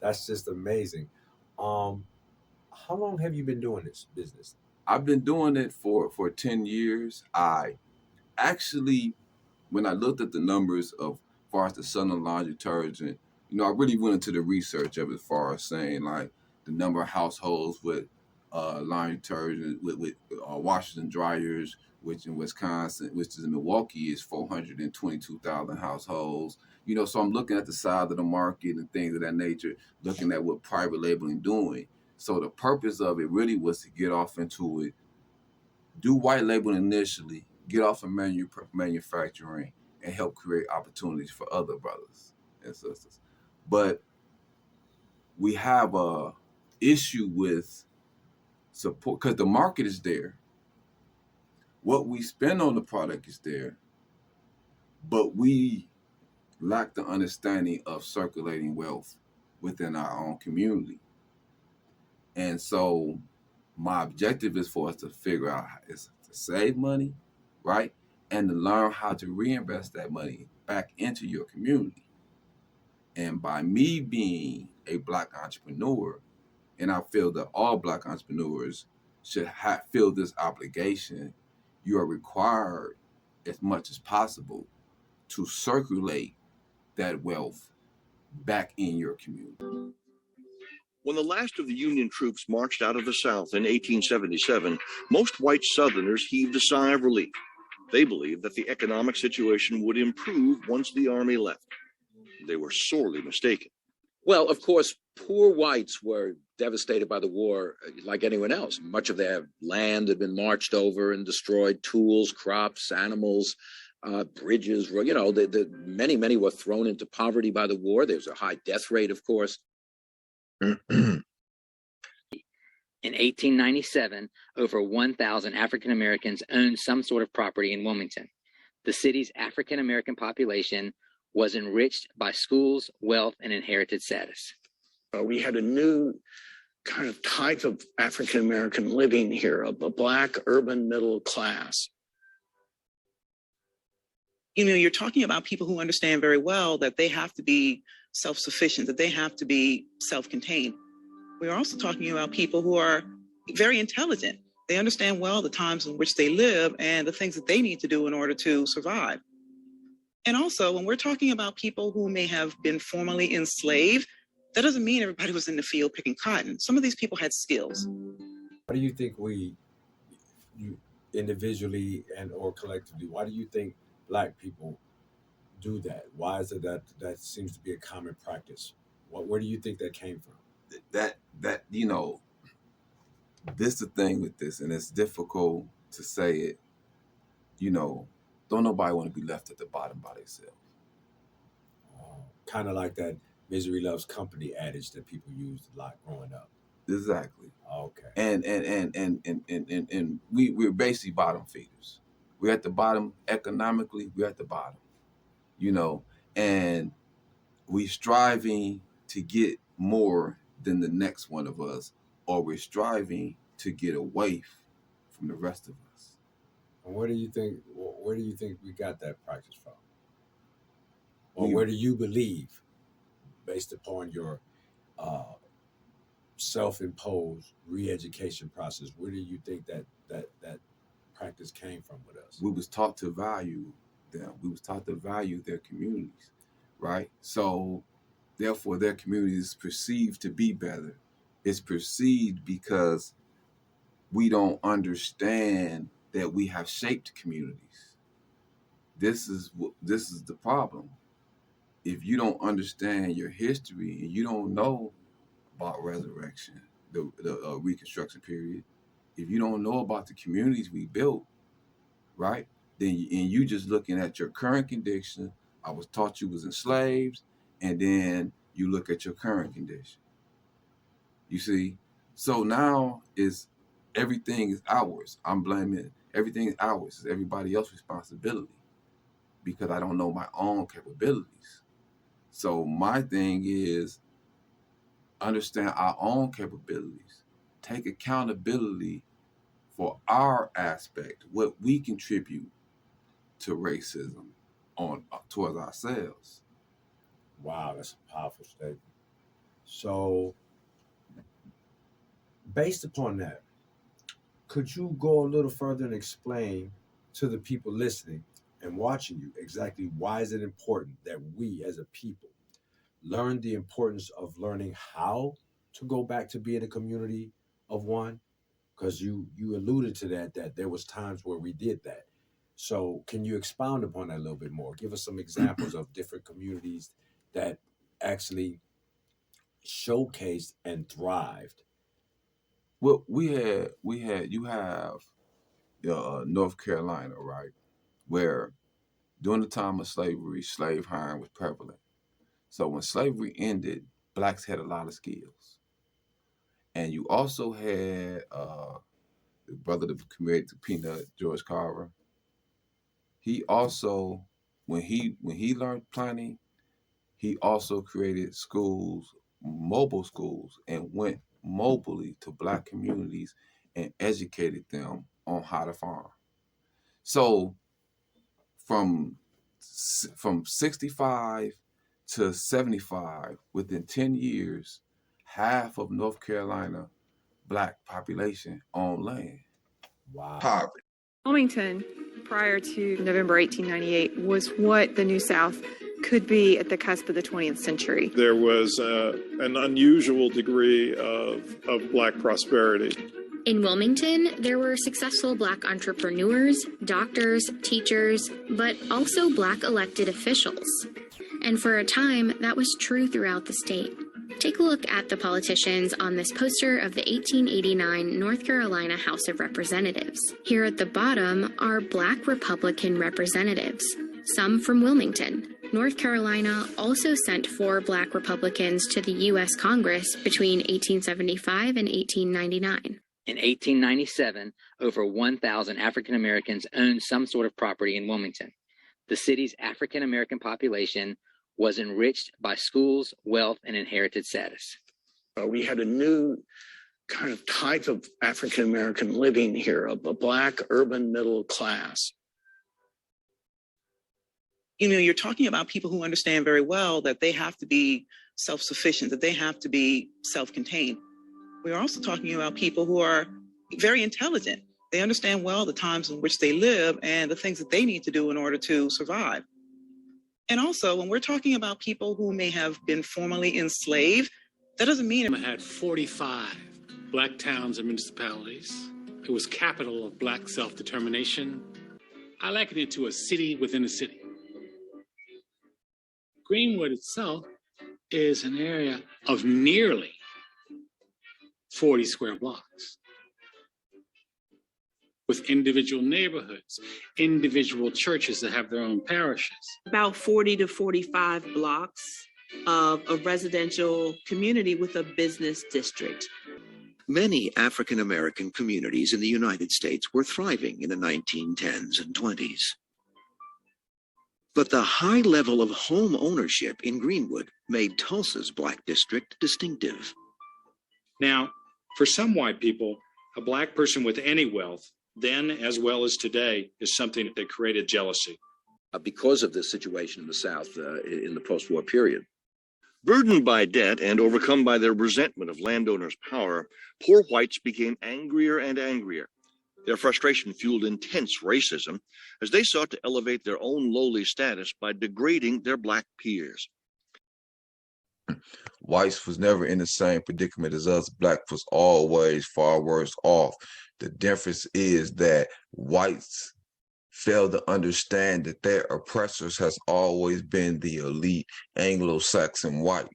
That's just amazing. Um, how long have you been doing this business? I've been doing it for 10 years. I actually, when I looked at the numbers of far as the Southern laundry detergent, I really went into the research of it as far as saying like the number of households with laundry detergent with washers and dryers, which in Wisconsin, which is in Milwaukee, is 422,000 households. So I'm looking at the size of the market and things of that nature, looking at what private labeling doing. So the purpose of it really was to get off into it, do white labeling initially, get off of manufacturing, and help create opportunities for other brothers and sisters. But we have a issue with support because the market is there. What we spend on the product is there, but we lack the understanding of circulating wealth within our own community. And so my objective is for us to figure out is to save money, right? And to learn how to reinvest that money back into your community. And by me being a Black entrepreneur, and I feel that all Black entrepreneurs should feel this obligation, you are required as much as possible to circulate that wealth back in your community. When the last of the Union troops marched out of the South in 1877, most white Southerners heaved a sigh of relief. They believed that the economic situation would improve once the Army left. They were sorely mistaken. Well, of course, poor whites were devastated by the war like anyone else. Much of their land had been marched over and destroyed, tools, crops, animals, bridges. Many were thrown into poverty by the war. There's a high death rate, of course. In 1897, over 1,000 African Americans owned some sort of property in Wilmington. The city's African American population was enriched by schools, wealth, and inherited status. We had a new kind of type of African American living here, a Black urban middle class. You're talking about people who understand very well that they have to be self-sufficient, that they have to be self-contained. We're also talking about people who are very intelligent. They understand well the times in which they live and the things that they need to do in order to survive. And also, when we're talking about people who may have been formerly enslaved, that doesn't mean everybody was in the field picking cotton. Some of these people had skills. Why do you think you individually and or collectively, why do you think Black people do that? Why is it that seems to be a common practice? Where do you think that came from? That this the thing with this, and it's difficult to say it. Don't nobody want to be left at the bottom by themselves. Kind of like that misery loves company adage that people used a lot growing up. Exactly. Okay. And we're basically bottom feeders. We're at the bottom economically. We're at the bottom, and we're striving to get more than the next one of us, or we're striving to get away from the rest of us. And where do you think we got that practice from? Or where do you believe, based upon your self-imposed re-education process, where do you think that practice came from with us? We was taught to value them. We was taught to value their communities, right? So therefore their community is perceived to be better. It's perceived because we don't understand that we have shaped communities. This is the problem. If you don't understand your history and you don't know about resurrection, the Reconstruction period, if you don't know about the communities we built, right, and you just looking at your current condition, I was taught you was enslaved, and then you look at your current condition. You see, so now everything is ours. I'm blaming everything is ours. It's everybody else's responsibility because I don't know my own capabilities. So my thing is understand our own capabilities, take accountability for our aspect, what we contribute to racism towards ourselves. Wow, that's a powerful statement. So, based upon that, could you go a little further and explain to the people listening and watching you exactly why is it important that we as a people learn the importance of learning how to go back to being a community of one? Because you alluded to that there was times where we did that. So can you expound upon that a little bit more? Give us some examples of different communities that actually showcased and thrived. Well, you have North Carolina, right, where during the time of slavery, slave hiring was prevalent. So when slavery ended, blacks had a lot of skills, and you also had the brother that created the peanut, George Carver. He also, when he learned planning, he also created schools, mobile schools, and went mobily to black communities and educated them on how to farm. So from from 65 to 75, within 10 years, half of North Carolina black population owned land. Wow. Poverty. Wilmington, prior to November 1898, was what the New South could be at the cusp of the 20th century. There was an unusual degree of black prosperity. In Wilmington, there were successful black entrepreneurs, doctors, teachers, but also black elected officials. And for a time, that was true throughout the state. Take a look at the politicians on this poster of the 1889 North Carolina House of Representatives. Here at the bottom are black Republican representatives, some from Wilmington. North Carolina also sent 4 black Republicans to the U.S. Congress between 1875 and 1899. In 1897, over 1,000 African Americans owned some sort of property in Wilmington. The city's African American population was enriched by schools, wealth, and inherited status. We had a new kind of type of African American living here, a black urban middle class. You know, you're talking about people who understand very well that they have to be self-sufficient, that they have to be self-contained. We're also talking about people who are very intelligent. They understand well the times in which they live and the things that they need to do in order to survive. And also, when we're talking about people who may have been formerly enslaved, that doesn't mean... I had 45 black towns and municipalities. It was capital of black self-determination. I liken it to a city within a city. Greenwood itself is an area of nearly 40 square blocks with individual neighborhoods, individual churches that have their own parishes. About 40 to 45 blocks of a residential community with a business district. Many African American communities in the United States were thriving in the 1910s and 20s. But the high level of home ownership in Greenwood made Tulsa's Black District distinctive. Now, for some white people, a black person with any wealth, then as well as today, is something that created jealousy. Because of this situation in the South in the post-war period. Burdened by debt and overcome by their resentment of landowners' power, poor whites became angrier and angrier. Their frustration fueled intense racism as they sought to elevate their own lowly status by degrading their black peers. Whites was never in the same predicament as us. Black was always far worse off. The difference is that whites fail to understand that their oppressors has always been the elite Anglo-Saxon white.